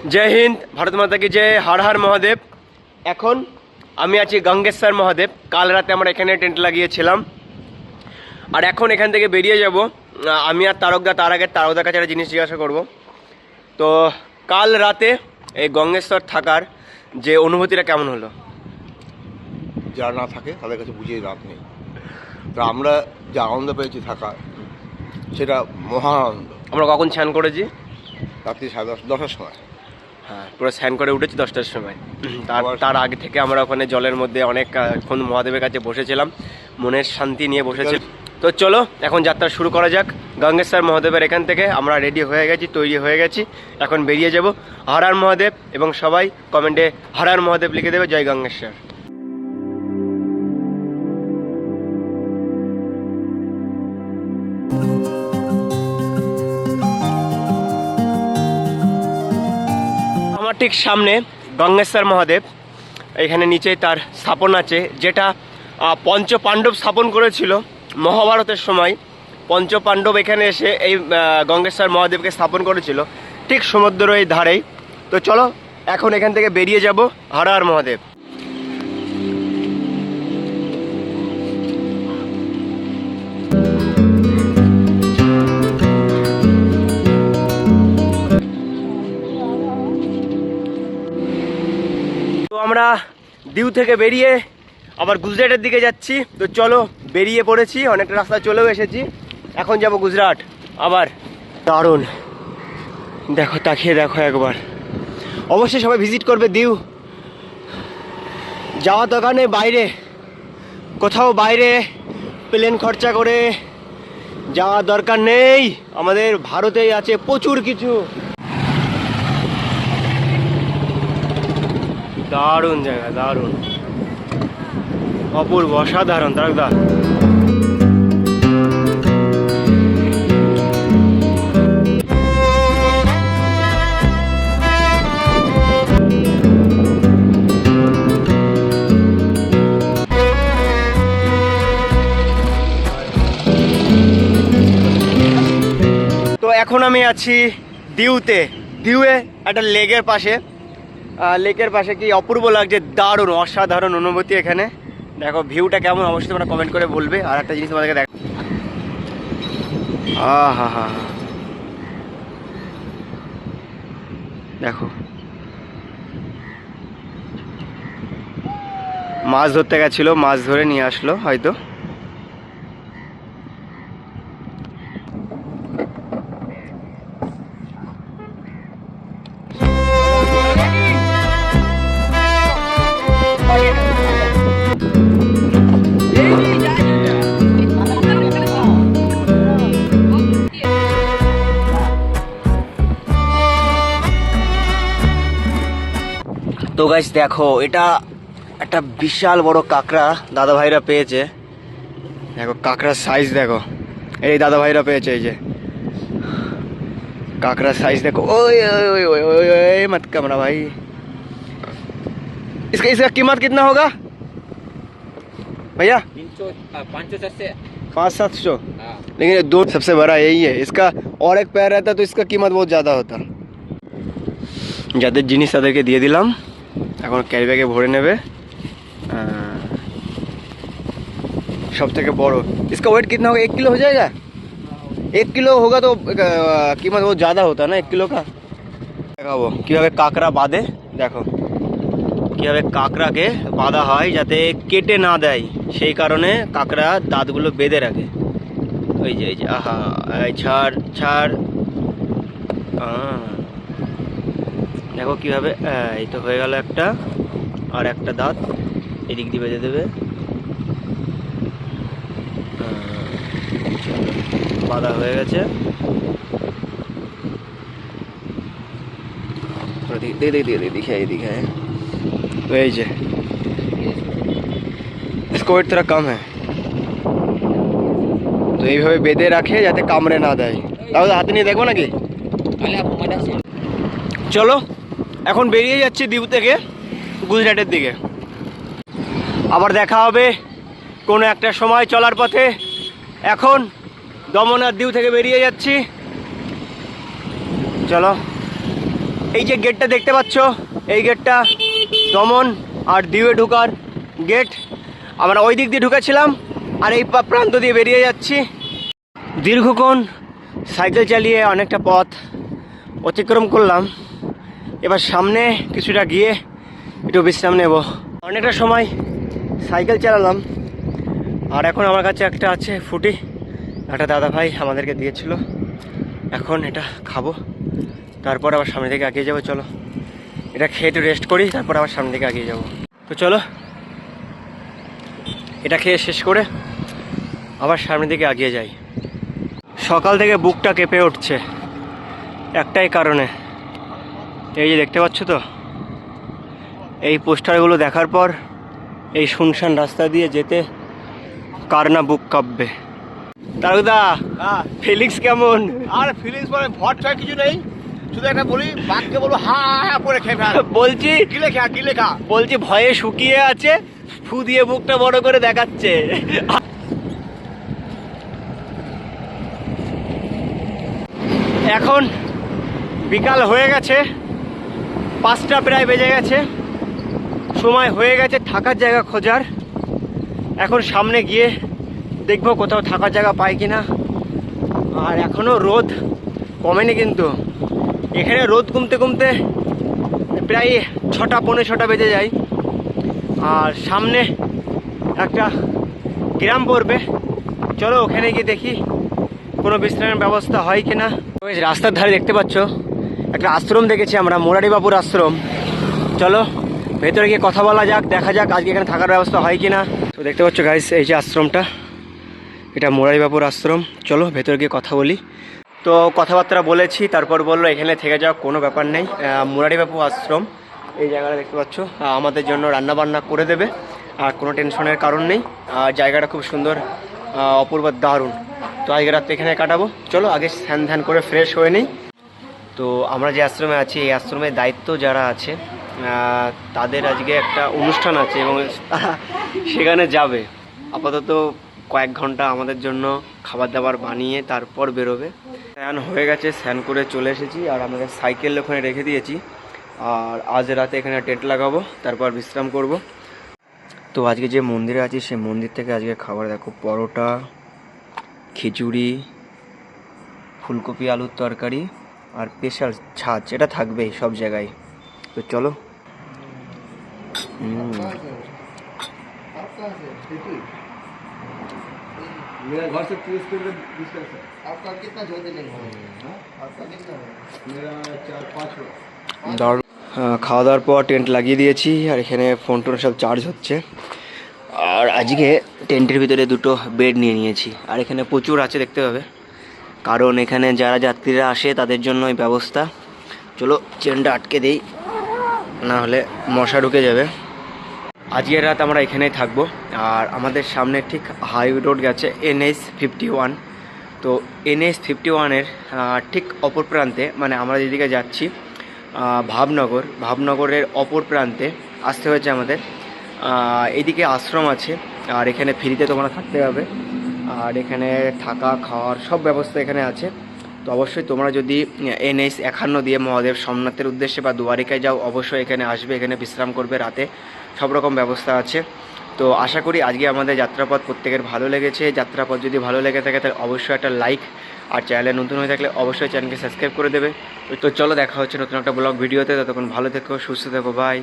जय हिंद, भारत माता की जय, हर हर महादेव। এখন আমি আছি গঙ্গেশ্বর মহাদেব। কাল রাতে আমরা এখানে টেন্ট লাগিয়েছিলাম, আর এখন এখান থেকে বেরিয়ে যাব। আমি আর তারকদা, তার আগে তারকদার কাছে একটা জিনিস জিজ্ঞাসা করব। তো কাল রাতে এই গঙ্গেশ্বর থাকার যে অনুভূতিটা কেমন হলো? যারা না থাকে তাদের কাছে বুঝিয়ে লাভ নেই। তা আমরা যে আনন্দ পেয়েছি থাকা, সেটা মহা আনন্দ। আমরা কখন স্নান করেছি? রাত্রি 10:30-10টার সময়। হ্যাঁ, পুরো স্নান করে উঠেছি 10টার সময়। তার আগে থেকে আমরা ওখানে জলের মধ্যে অনেকক্ষণ মহাদেবের কাছে বসেছিলাম, মনের শান্তি নিয়ে বসেছি। তো চলো এখন যাত্রা শুরু করা যাক। গঙ্গেশ্বর মহাদেবের এখান থেকে আমরা রেডি হয়ে গেছি, তৈরি হয়ে গেছি, এখন বেরিয়ে যাব। হর হর মহাদেব, এবং সবাই কমেন্টে হর হর মহাদেব লিখে দেবে। জয় গঙ্গেশ্বর। আমার ঠিক সামনে গঙ্গেশ্বর মহাদেব, এখানে নিচেই তার স্থাপন আছে, যেটা পঞ্চপাণ্ডব স্থাপন করেছিল মহাভারতের সময়। পঞ্চপাণ্ডব এখানে এসে এই গঙ্গেশ্বর মহাদেবকে স্থাপন করেছিল, ঠিক সমুদ্রের এই ধারেই। তো চলো এখন এখান থেকে বেরিয়ে যাব। হর হর মহাদেব। আমরা দিউ থেকে বেরিয়ে আবার গুজরাটের দিকে যাচ্ছি। তো চলো বেরিয়ে পড়েছি, অনেকটা রাস্তা চলেও এসেছি, এখন যাব গুজরাট। আবার দারুণ, দেখো, তাকিয়ে দেখো একবার। অবশ্যই সবাই ভিজিট করবে দিউ। যাওয়ার দরকার নেই বাইরে, কোথাও বাইরে প্লেন খরচা করে যাওয়ার দরকার নেই। আমাদের ভারতেই আছে প্রচুর কিছু। দারুণ জায়গা, দারুণ, অপূর্ব, অসাধারণ। তারকদা, তো এখন আমি আছি দিউতে। দিউয়ে একটা লেকের পাশে। লেকের পাশে কি অপূর্ব লাগছে, দারুণ, অসাধারণ অনুভূতি। এখানে দেখো ভিউটা কেমন, অবশ্যই তোমরা কমেন্ট করে বলবে। আর একটা জিনিস তোমাদেরকে দেখো, হা হা, দেখো মাছ ধরতে গেছিল, মাছ ধরে নিয়ে আসলো হয়তো। তো গাইস দেখো, এটা একটা বিশাল বড় কাঁকড়া দাদা ভাইরা পেয়েছে। দেখো কাঁকড়ার সাইজ দেখো, এই দাদা ভাইরা পেয়েছে। এই যে কাঁকড়ার সাইজ দেখো। ওই ওই ওই ওই ওই मत कमरा भाई। इसका कीमत कितना होगा भैया? 500-700। लेकिन दो सबसे बड़ा यही है इसका, और एक पैर रहता तो इसका कीमत बहुत ज़्यादा होता। যাদের জিনিস তাদেরকে দিয়ে দিলাম, এখন ক্যারি ব্যাগে ভরে নেবে। सब থেকে বড়। इसका वेट कितना होगा? 1 किलो हो जाएगा? 1 किलो होगा तो कीमत बहुत ज़्यादा होता है ना 1 किलो का। দেখাবো কীভাবে কাঁকড়া বাঁধে। দেখো কীভাবে কাঁকড়াকে বাঁধা হয় যাতে কেটে না দেয়, সেই কারণে কাঁকড়া দাঁতগুলো বেঁধে রাখে। ওই যে, এই যে, আহা, এই ছাড় ছাড়। দেখো কীভাবে, এই তো হয়ে গেল একটা, আর একটা দাঁত এদিক দিয়ে বেঁধে দেবে। বাঁধা হয়ে গেছে। दिखे तो এই যে इसको वेट थोड़ा कम है, তো এইভাবে বেঁধে রাখে যাতে কামড়ে না দেয়। তাহলে হাতে নিয়ে দেখবো নাকি? চলো এখন বেরিয়ে যাচ্ছি দিউ থেকে গুজরাটের দিকে। আবার দেখা হবে কোনো একটা সময় চলার পথে। এখন দমন আর দিউ থেকে বেরিয়ে যাচ্ছি। চলো। এই যে গেটটা দেখতে পাচ্ছ, এই গেটটা দমন আর দিউয়ে ঢোকার গেট। আমরা ওই দিক দিয়ে ঢুকেছিলাম আর এই প্রান্ত দিয়ে বেরিয়ে যাচ্ছি। দীর্ঘক্ষণ সাইকেল চালিয়ে অনেকটা পথ অতিক্রম করলাম। এবার সামনে কিছুটা গিয়ে একটু বিশ্রাম নেব। অনেকটা সময় সাইকেল চালালাম আর এখন আমার কাছে একটা আছে ফুটি, একটা দাদা ভাই আমাদেরকে দিয়েছিল। এখন এটা খাবো, তারপর আবার সামনে থেকে এগিয়ে যাবো। চলো এটা খেয়ে একটু রেস্ট করি, তারপর আবার সামনে থেকে এগিয়ে যাবো। তো চলো এটা খেয়ে শেষ করে আবার সামনের দিকে এগিয়ে যাই। সকাল থেকে বুকটা কেঁপে উঠছে একটাই কারণে, এই যে দেখতে পাচ্ছ তো, এই পোস্টারগুলো দেখার পর এই শুনশান রাস্তা দিয়ে যেতে কার না বুক কাঁপবে। তারকদা, ফিলিংস কেমন? আর ফিলিংস মানে ভট ছয় কিছু নেই, শুধু একটা বলি বাঘকে বলবো হা হা করে খেয়ে ফেল। বলছি কি লেখা বলছি ভয়ে শুকিয়ে আছে, ফু দিয়ে বুকটা বড় করে দেখাচ্ছে। এখন বিকাল হয়ে গেছে, 5টা প্রায় বেজে গেছে, সময় হয়ে গেছে থাকার জায়গা খোঁজার। এখন সামনে গিয়ে দেখবো কোথাও থাকার জায়গা পাই কিনা। আর এখনও রোদ কমেনি, কিন্তু এখানে রোদ কমতে কমতে প্রায় 6টা পৌনে 6টা বেজে যায়। আর সামনে একটা গ্রাম পড়বে, চলো ওখানে গিয়ে দেখি কোনো বিশ্রামের ব্যবস্থা হয় কিনা। রাস্তার ধারে দেখতে পাচ্ছ একটা আশ্রম দেখেছি আমরা, মোরারি বাপুর আশ্রম। চলো ভেতরে গিয়ে কথা বলা যাক, দেখা যাক আজকে এখানে থাকার ব্যবস্থা হয় কিনা। তো দেখতে পাচ্ছ গাইস, এই যে আশ্রমটা, এটা মোরারি বাপুর আশ্রম। চলো ভেতরে গিয়ে কথা বলি। তো কথাবার্তা বলেছি, তারপর বললো এখানে থেকে যাওয়া কোনো ব্যাপার নেই, মোরারি বাপু আশ্রম। এই জায়গাটা দেখতে পাচ্ছ, আমাদের জন্য রান্না বান্না করে দেবে, আর কোনো টেনশনের কারণ নেই। আর জায়গাটা খুব সুন্দর, অপূর্ব দারুণ। তো আজকে রাত এখানে কাটাবো। চলো আগে স্নান ধ্যান করে ফ্রেশ হয়ে নিই। তো আমরা যে আশ্রমে আছি, এই আশ্রমের দায়িত্ব যারা আছে তাদের আজকে একটা অনুষ্ঠান আছে এবং তারা সেখানে যাবে। আপাতত কয়েক ঘন্টা আমাদের জন্য খাবার দাবার বানিয়ে তারপর বেরোবে। স্নান হয়ে গেছে, স্নান করে চলে এসেছি আর আমাদের সাইকেল ওখানে রেখে দিয়েছি। আর আজ রাতে এখানে টেন্ট লাগাবো, তারপর বিশ্রাম করব। তো আজকে যে মন্দিরে আছি সেই মন্দির থেকে আজকে খাবার দেখো, পরোটা, খিচুড়ি, ফুলকপি আলুর তরকারি আর স্পেশাল ছাঁচ, এটা থাকবেই সব জায়গায়। তো চলো। খাওয়া দাওয়ার পর টেন্ট লাগিয়ে দিয়েছি আর এখানে ফোন টোন সব চার্জ হচ্ছে। আর আজকে টেন্টের ভিতরে 2টো বেড নিয়ে নিয়েছি, আর এখানে প্রচুর আছে দেখতে পাবে, কারণ এখানে যারা যাত্রীরা আসে তাদের জন্য এই ব্যবস্থা। চলো চেনটা আটকে দেই, না হলে মশা ঢুকে যাবে। আজকের রাত আমরা এখানেই থাকবো। আর আমাদের সামনে ঠিক হাইওয়ে রোড গেছে NH 51। তো NH 51-এর ঠিক অপর প্রান্তে, মানে আমরা যেদিকে যাচ্ছি ভাবনগরের অপর প্রান্তে আসতে হয়েছে আমাদের। এইদিকে আশ্রম আছে আর এখানে ফ্রিতে তোমরা থাকতে হবে, আর এখানে থাকা খাওয়ার সব ব্যবস্থা এখানে আছে। তো অবশ্যই তোমরা যদি NH 51 দিয়ে মহাদেব সোমনাথের উদ্দেশ্যে বা দুয়ারিকায় যাও, অবশ্যই এখানে আসবে, এখানে বিশ্রাম করবে রাতে, সব রকম ব্যবস্থা আছে। তো আশা করি আজকে আমাদের যাত্রাপথ প্রত্যেকের ভালো লেগেছে। যাত্রাপথ যদি ভালো লেগে থাকে তাহলে অবশ্যই একটা লাইক, আর চ্যানেলে নতুন হয়ে থাকলে অবশ্যই চ্যানেলকে সাবস্ক্রাইব করে দেবে। তো চলো দেখা হচ্ছে নতুন একটা ব্লগ ভিডিওতে। ততক্ষণ ভালো থেকো, সুস্থ থেকো, বাই।